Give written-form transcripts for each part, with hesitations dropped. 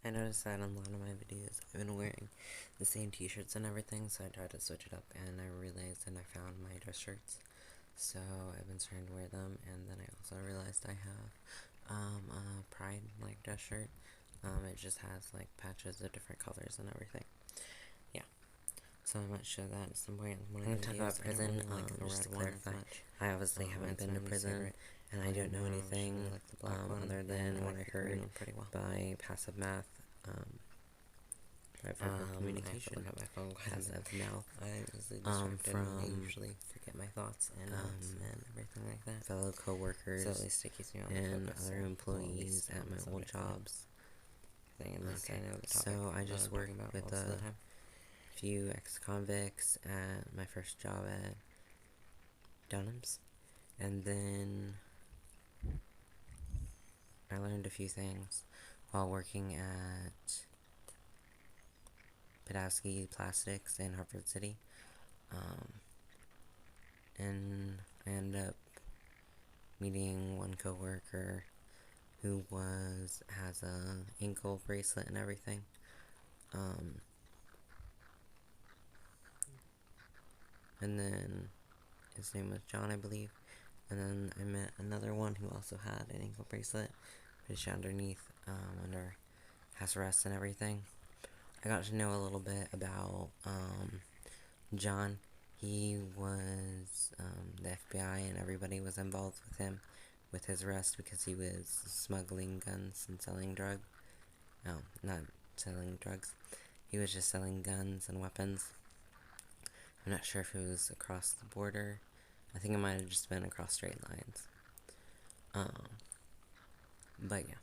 I noticed that in a lot of my videos I've been wearing the same t-shirts and everything, so I tried to switch it up, and I realized that I found my dress shirts, so I've been starting to wear them. And then I also realized I have a Pride like dress shirt. It just has like patches of different colors and everything. Yeah, so I might show that at some point in one of the videos. I'm gonna talk about prison. Just to clarify, I obviously haven't been to prison, and I don't know anything other than what I heard by passive math. Communication as of now. I usually forget my thoughts and everything like that. Fellow coworkers, so at least it keeps me on and other employees at my old jobs. So I just work with a few ex-convicts at my first job at Dunham's, and then I learned a few things while working at Podolsky Plastics in Hartford City, and I ended up meeting one coworker who has a ankle bracelet and everything, and then his name was John, I believe, and then I met another one who also had an ankle bracelet, which underneath, under house arrest and everything. I got to know a little bit about John. He was the FBI, and everybody was involved with him with his arrest because he was smuggling guns and selling drugs. No, not selling drugs. He was just selling guns and weapons. I'm not sure if it was across the border. I think it might have just been across straight lines. But yeah.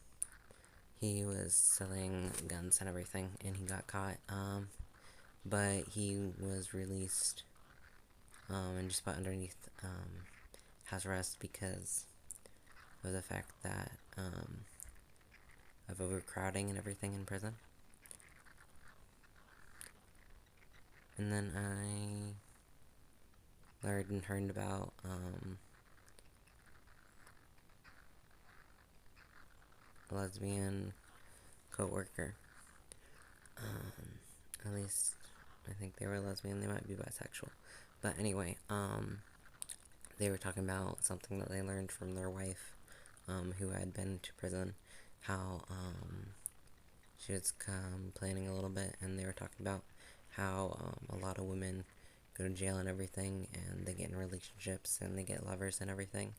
He was selling guns and everything, and he got caught, but he was released, and just put underneath, house arrest because of the fact that, of overcrowding and everything in prison. And then I learned and heard about, a lesbian co-worker. At least I think they were lesbian. They might be bisexual, but anyway, they were talking about something that they learned from their wife, who had been to prison, how she was complaining a little bit, and they were talking about how a lot of women go to jail and everything, and they get in relationships and they get lovers and everything.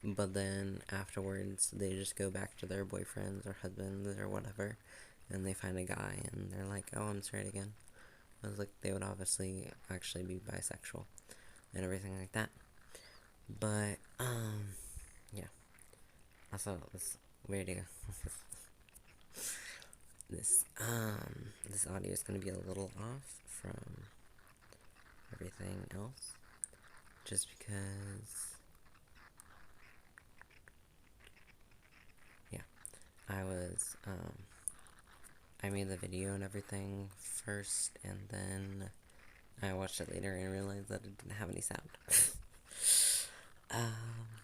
But then afterwards, they just go back to their boyfriends or husbands or whatever, and they find a guy, and they're like, oh, I'm straight again. I was like, they would obviously actually be bisexual, and everything like that. But, yeah. Also, this radio, this audio is gonna be a little off from everything else, just because, I made the video and everything first, and then I watched it later and realized that it didn't have any sound.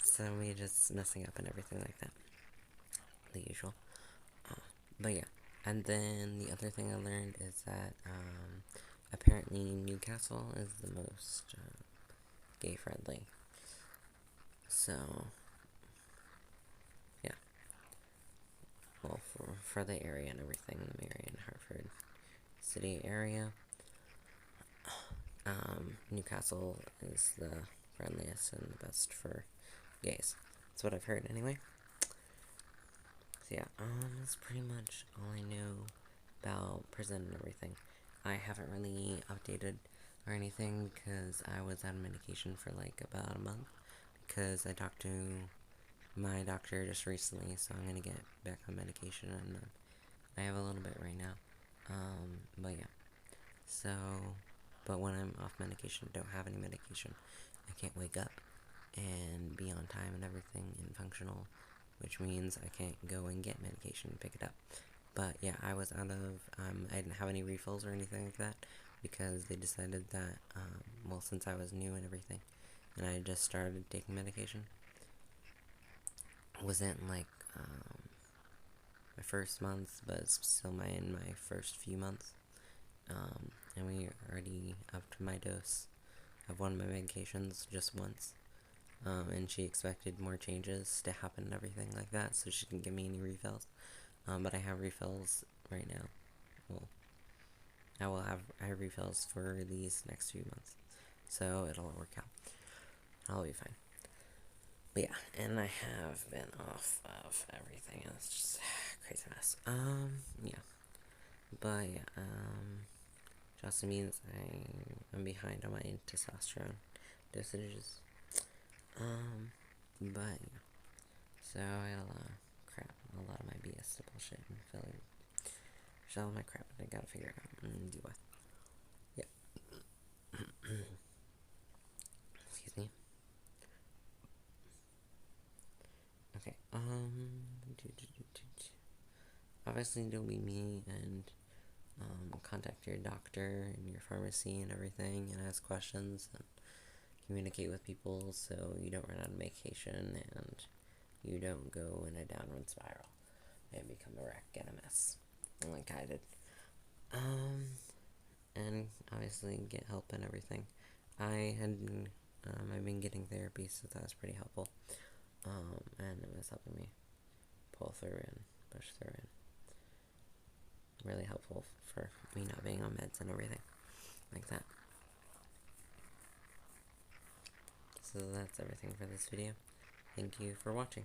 So we just messing up and everything like that. The usual. But yeah. And then the other thing I learned is that, apparently Newcastle is the most, gay-friendly. So, yeah. Well, for the area and everything, the Marion, Hartford City area, Newcastle is the friendliest and the best for gays. That's what I've heard, anyway. So yeah, that's pretty much all I know about prison and everything. I haven't really updated or anything because I was on medication for like about a month, because I talked to my doctor just recently, so I'm gonna get back on medication, and I have a little bit right now. But yeah. So, but when I'm off medication, don't have any medication, I can't wake up and be on time and everything and functional, which means I can't go and get medication and pick it up. But yeah, I was out of, I didn't have any refills or anything like that, because they decided that, well, since I was new and everything, and I just started taking medication, wasn't like, my first month, but it's still in my first few months. And we already upped my dose of one of my medications just once. And she expected more changes to happen and everything like that, so she didn't give me any refills. But I have refills right now. Well, I have refills for these next few months, so it'll all work out. I'll be fine. But yeah, and I have been off of everything. It's just crazy mess. Yeah. But yeah, just means I'm behind on my testosterone dosages. But yeah. So I'll crap a lot of my BS bullshit and failure. All my crap I gotta figure it out and deal with. Yeah. Excuse me. Okay, obviously don't be me and contact your doctor and your pharmacy and everything and ask questions and communicate with people so you don't run out of medication and you don't go in a downward spiral and become a wreck and a mess like I did. And obviously get help and everything. I've been getting therapy, so that was pretty helpful. And it was helping me pull through and push through and really helpful for me not being on meds and everything like that. So that's everything for this video. Thank you for watching.